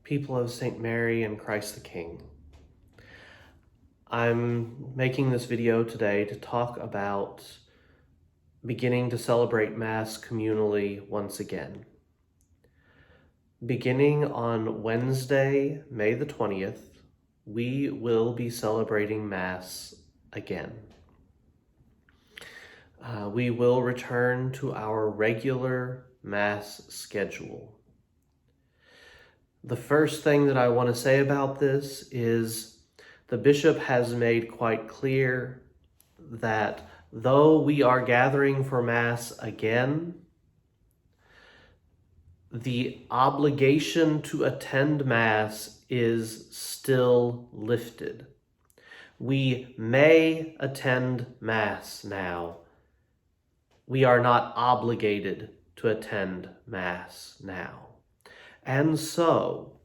people of St. Mary and Christ the King. I'm making this video today to talk about beginning to celebrate Mass communally once again. Beginning on Wednesday, May the 20th, we will be celebrating Mass again. We will return to our regular Mass schedule. The first thing that I want to say about this is the bishop has made quite clear that though we are gathering for Mass again, the obligation to attend Mass is still lifted. We may attend Mass now. We are not obligated to attend Mass now. And so,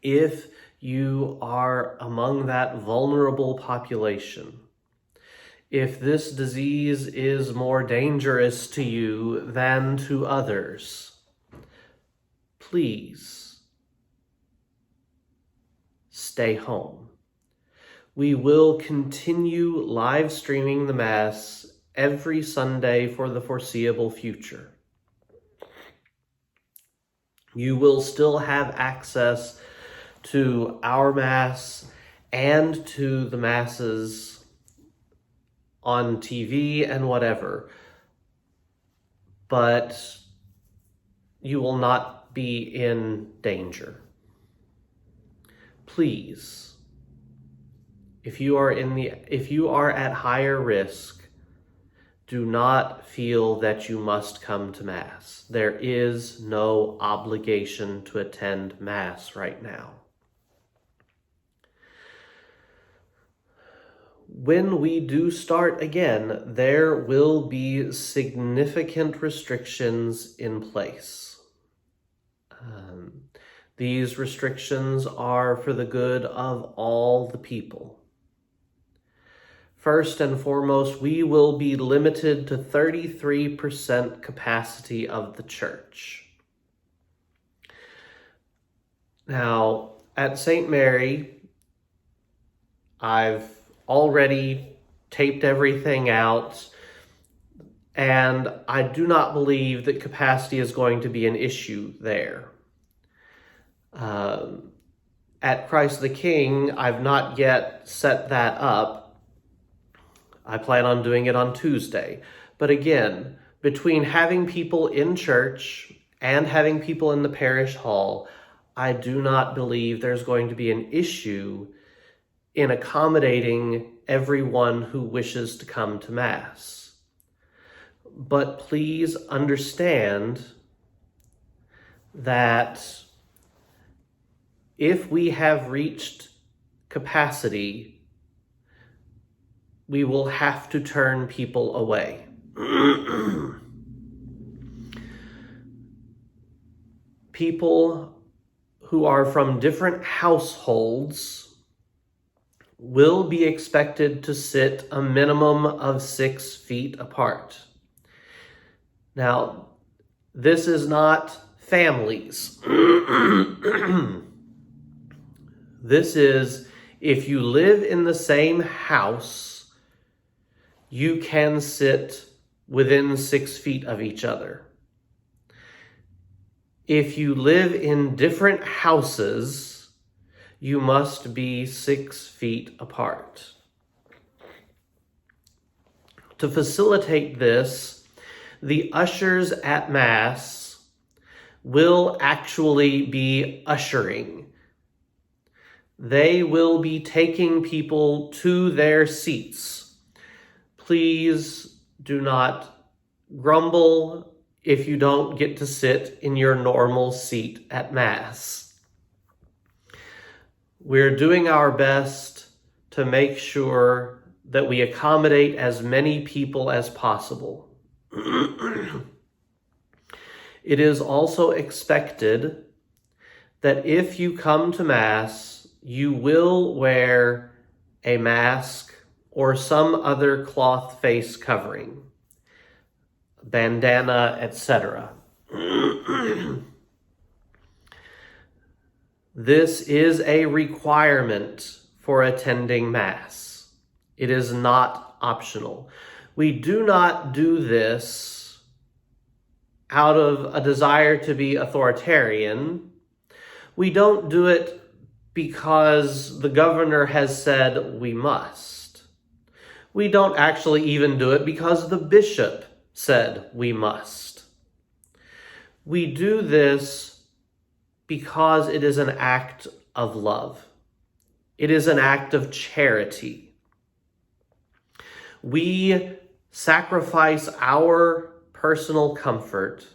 if you are among that vulnerable population, if this disease is more dangerous to you than to others, please stay home. We will continue live streaming the Mass every Sunday for the foreseeable future. You will still have access to our Mass and to the Masses on TV and whatever, but you will not be in danger. Please, if you are at higher risk, do not feel that you must come to Mass. There is no obligation to attend Mass right now. When we do start again, there will be significant restrictions in place. These restrictions are for the good of all the people. First and foremost, we will be limited to 33% capacity of the church. Now, at St. Mary, I've already taped everything out, and I do not believe that capacity is going to be an issue there. At Christ the King, I've not yet set that up. I plan on doing it on Tuesday. But again, between having people in church and having people in the parish hall, I do not believe there's going to be an issue in accommodating everyone who wishes to come to Mass. But please understand that if we have reached capacity, we will have to turn people away. People who are from different households will be expected to sit a minimum of 6 feet apart. Now, this is not families. This is if you live in the same house, you can sit within 6 feet of each other. If you live in different houses, you must be 6 feet apart. To facilitate this, the ushers at Mass will actually be ushering. They will be taking people to their seats. Please do not grumble if you don't get to sit in your normal seat at Mass. We're doing our best to make sure that we accommodate as many people as possible. It is also expected that if you come to Mass, you will wear a mask or some other cloth face covering, bandana, etc. This is a requirement for attending Mass. It is not optional. We do not do this out of a desire to be authoritarian. We don't do it because the governor has said we must. We don't actually even do it because the bishop said we must. We do this because it is an act of love. It is an act of charity. We sacrifice our personal comfort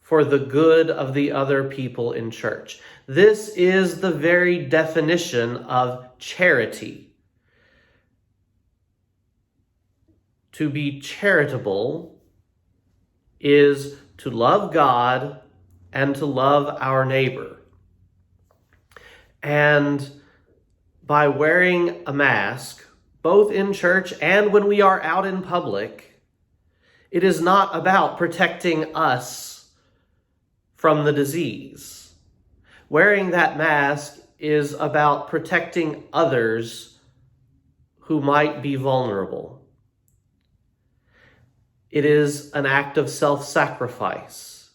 for the good of the other people in church. This is the very definition of charity. To be charitable is to love God and to love our neighbor. And by wearing a mask, both in church and when we are out in public, it is not about protecting us from the disease. Wearing that mask is about protecting others who might be vulnerable. It is an act of self-sacrifice.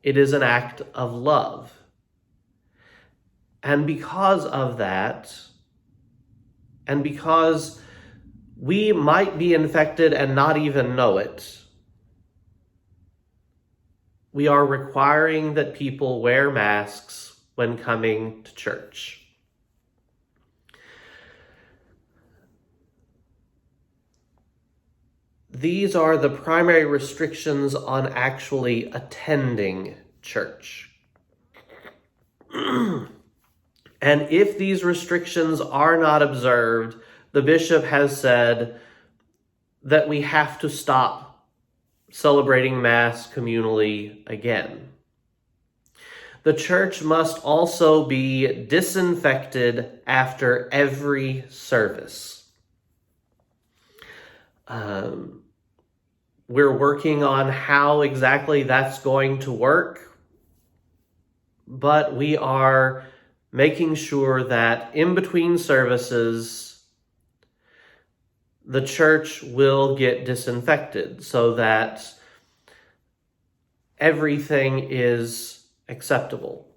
It is an act of love. And because of that, and because we might be infected and not even know it, we are requiring that people wear masks when coming to church. These are the primary restrictions on actually attending church. And if these restrictions are not observed, the bishop has said that we have to stop celebrating Mass communally again. The church must also be disinfected after every service. We're working on how exactly that's going to work, but we are making sure that in between services, the church will get disinfected so that everything is acceptable.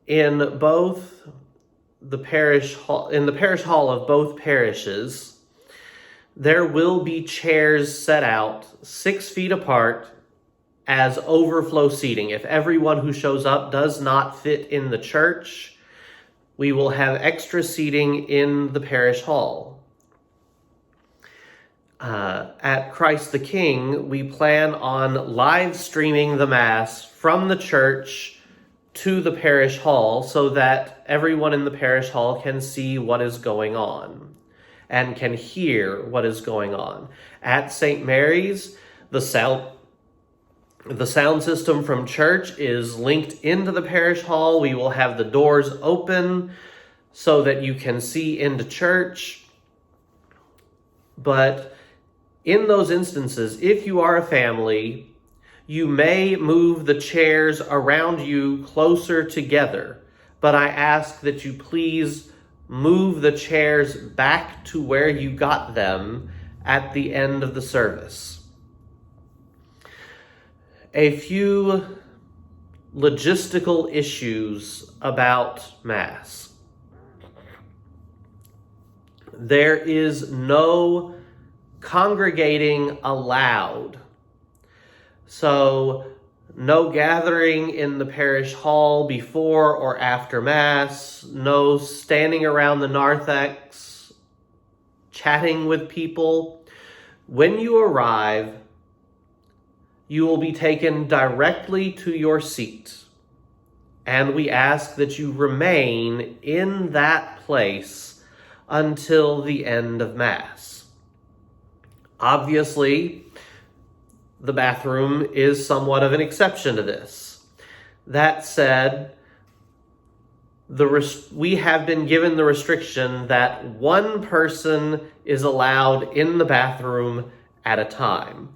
In both the parish hall, in the parish hall of both parishes, there will be chairs set out 6 feet apart as overflow seating. If everyone who shows up does not fit in the church, we will have extra seating in the parish hall. At Christ the King, we plan on live streaming the Mass from the church to the parish hall so that everyone in the parish hall can see what is going on and can hear what is going on. At St. Mary's, the sound system from church is linked into the parish hall. We will have the doors open so that you can see into church. But in those instances, if you are a family, you may move the chairs around you closer together. But I ask that you please move the chairs back to where you got them at the end of the service. A few logistical issues about Mass. There is no congregating allowed. So no gathering in the parish hall before or after Mass, no standing around the narthex, chatting with people. When you arrive, you will be taken directly to your seat, and we ask that you remain in that place until the end of Mass. Obviously, the bathroom is somewhat of an exception to this. That said, we have been given the restriction that one person is allowed in the bathroom at a time.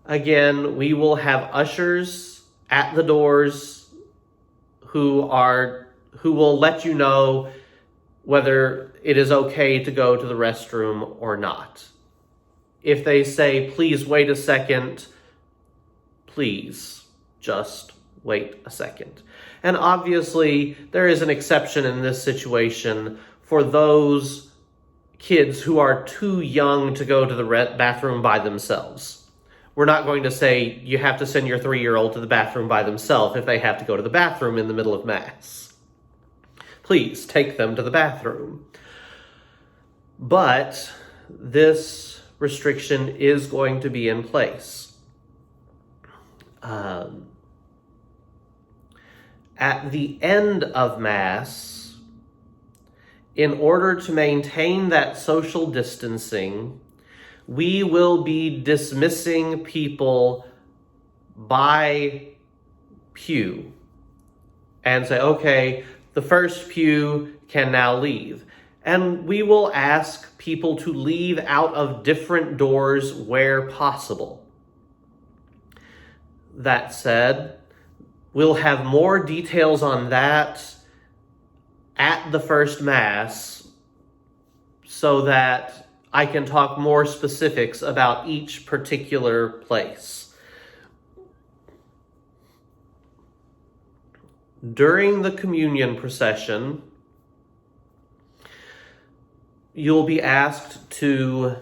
Again, we will have ushers at the doors who will let you know whether it is okay to go to the restroom or not. If they say, please wait a second, please just wait a second. And obviously, there is an exception in this situation for those kids who are too young to go to the bathroom by themselves. We're not going to say you have to send your 3-year-old to the bathroom by themselves if they have to go to the bathroom in the middle of Mass. Please take them to the bathroom. But this restriction is going to be in place. At the end of Mass, in order to maintain that social distancing, we will be dismissing people by pew and say, okay, the first pew can now leave. And we will ask people to leave out of different doors where possible. That said, we'll have more details on that at the first Mass so that I can talk more specifics about each particular place. During the communion procession, you'll be asked to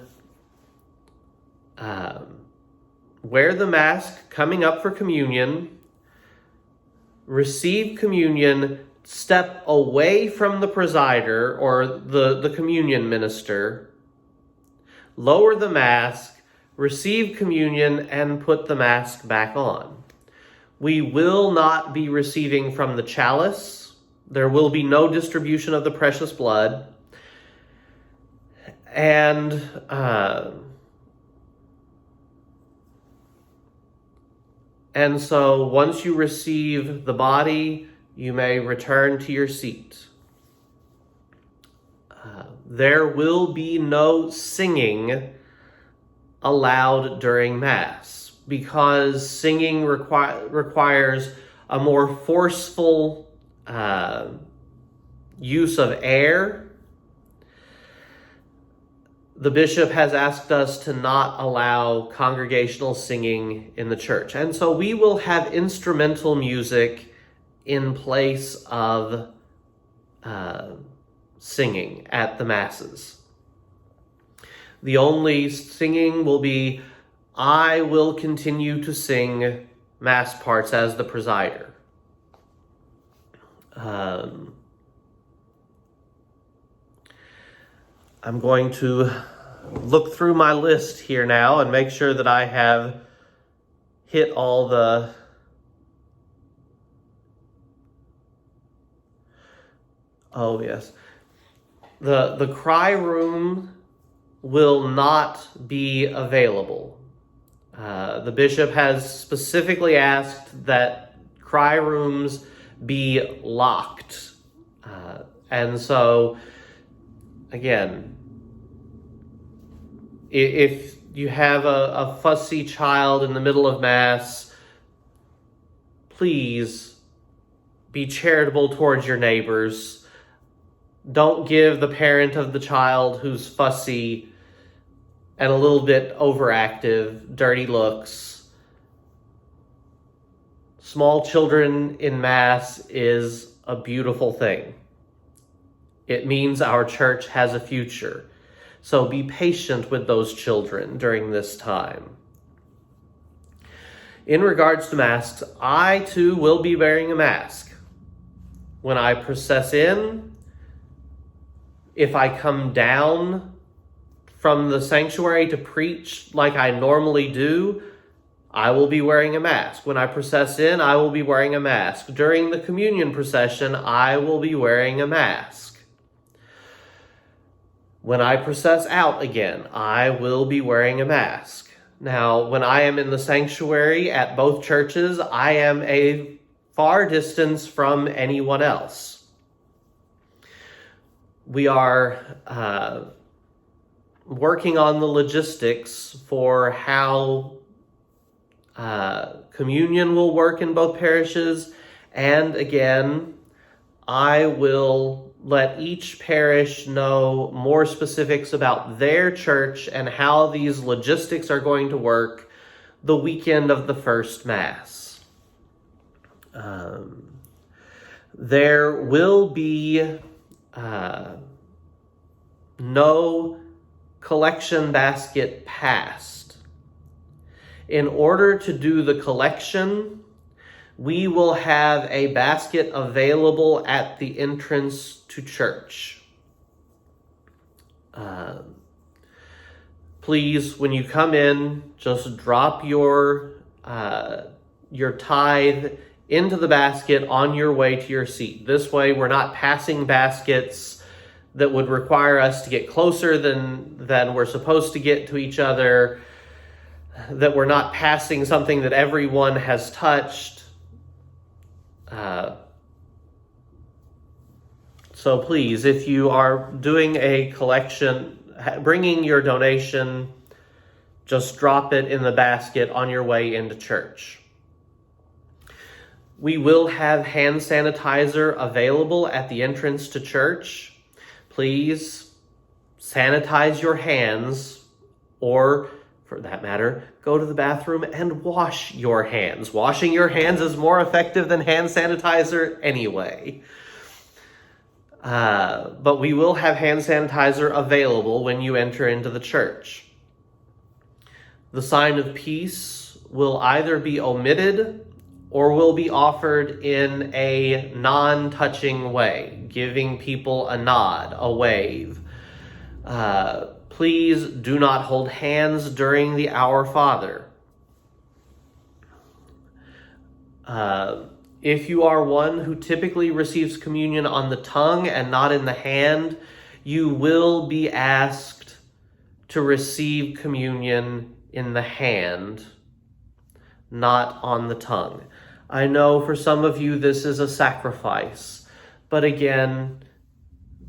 wear the mask coming up for communion, receive communion, step away from the presider or the communion minister, lower the mask, receive communion, and put the mask back on. We will not be receiving from the chalice. There will be no distribution of the precious blood. And so once you receive the body, you may return to your seat. There will be no singing allowed during Mass because singing requires a more forceful use of air. The bishop has asked us to not allow congregational singing in the church. And so we will have instrumental music in place of singing at the Masses. The only singing will be, I will continue to sing Mass parts as the presider. I'm going to look through my list here now and make sure that I have hit all the oh yes. The cry room will not be available. The bishop has specifically asked that cry rooms be locked. And so, again, if you have a fussy child in the middle of Mass, please be charitable towards your neighbors. Don't give the parent of the child who's fussy and a little bit overactive dirty looks. Small children in Mass is a beautiful thing. It means our church has a future. So be patient with those children during this time. In regards to masks, I too will be wearing a mask. When I process in, if I come down from the sanctuary to preach like I normally do, I will be wearing a mask. When I process in, I will be wearing a mask. During the communion procession, I will be wearing a mask. When I process out again, I will be wearing a mask. Now, when I am in the sanctuary at both churches, I am a far distance from anyone else. We are working on the logistics for how communion will work in both parishes. And again, I will let each parish know more specifics about their church and how these logistics are going to work the weekend of the first Mass. There will be no collection basket passed. In order to do the collection, we will have a basket available at the entrance to church. Please, when you come in, just drop your tithe into the basket on your way to your seat. This way, we're not passing baskets that would require us to get closer than we're supposed to get to each other, that we're not passing something that everyone has touched. So please, if you are doing a collection, bringing your donation, just drop it in the basket on your way into church. We will have hand sanitizer available at the entrance to church. Please sanitize your hands, or for that matter, go to the bathroom and wash your hands. Washing your hands is more effective than hand sanitizer anyway. But we will have hand sanitizer available when you enter into the church. The sign of peace will either be omitted or will be offered in a non-touching way, giving people a nod, a wave. Please do not hold hands during the Our Father. If you are one who typically receives communion on the tongue and not in the hand, you will be asked to receive communion in the hand, not on the tongue. I know for some of you this is a sacrifice, but again,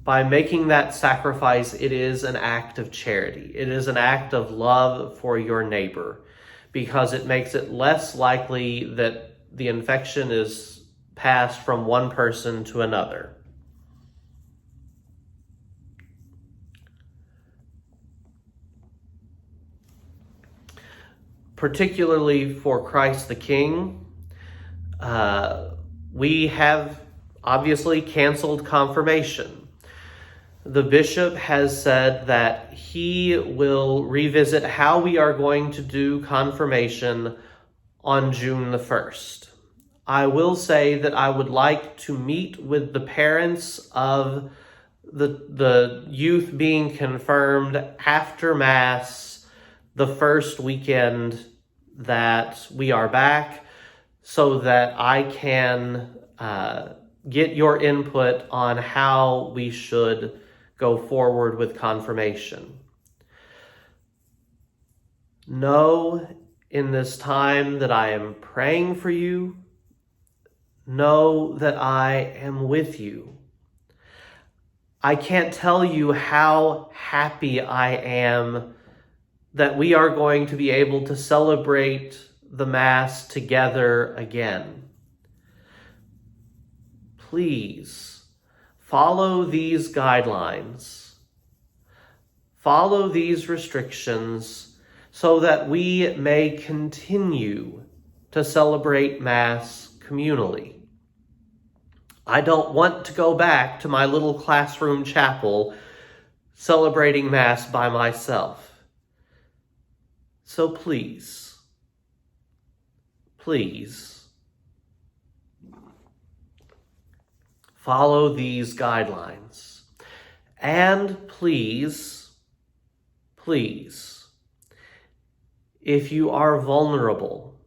by making that sacrifice, it is an act of charity. It is an act of love for your neighbor, because it makes it less likely that the infection is passed from one person to another. Particularly for Christ the King, we have obviously canceled confirmation. The bishop has said that he will revisit how we are going to do confirmation on June the 1st. I will say that I would like to meet with the parents of the youth being confirmed after Mass the first weekend that we are back, so that I can get your input on how we should go forward with confirmation. Know in this time that I am praying for you. Know that I am with you. I can't tell you how happy I am that we are going to be able to celebrate the Mass together again. Please follow these guidelines. Follow these restrictions so that we may continue to celebrate Mass communally. I don't want to go back to my little classroom chapel celebrating Mass by myself. So please, follow these guidelines. And please, if you are vulnerable,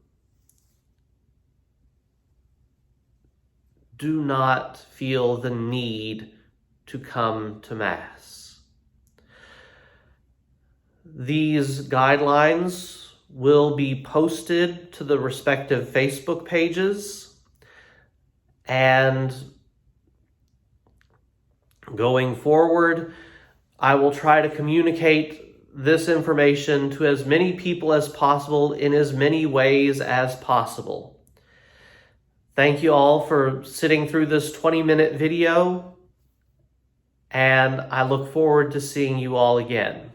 do not feel the need to come to Mass. These guidelines will be posted to the respective Facebook pages, and going forward, I will try to communicate this information to as many people as possible in as many ways as possible. Thank you all for sitting through this 20-minute video, and I look forward to seeing you all again.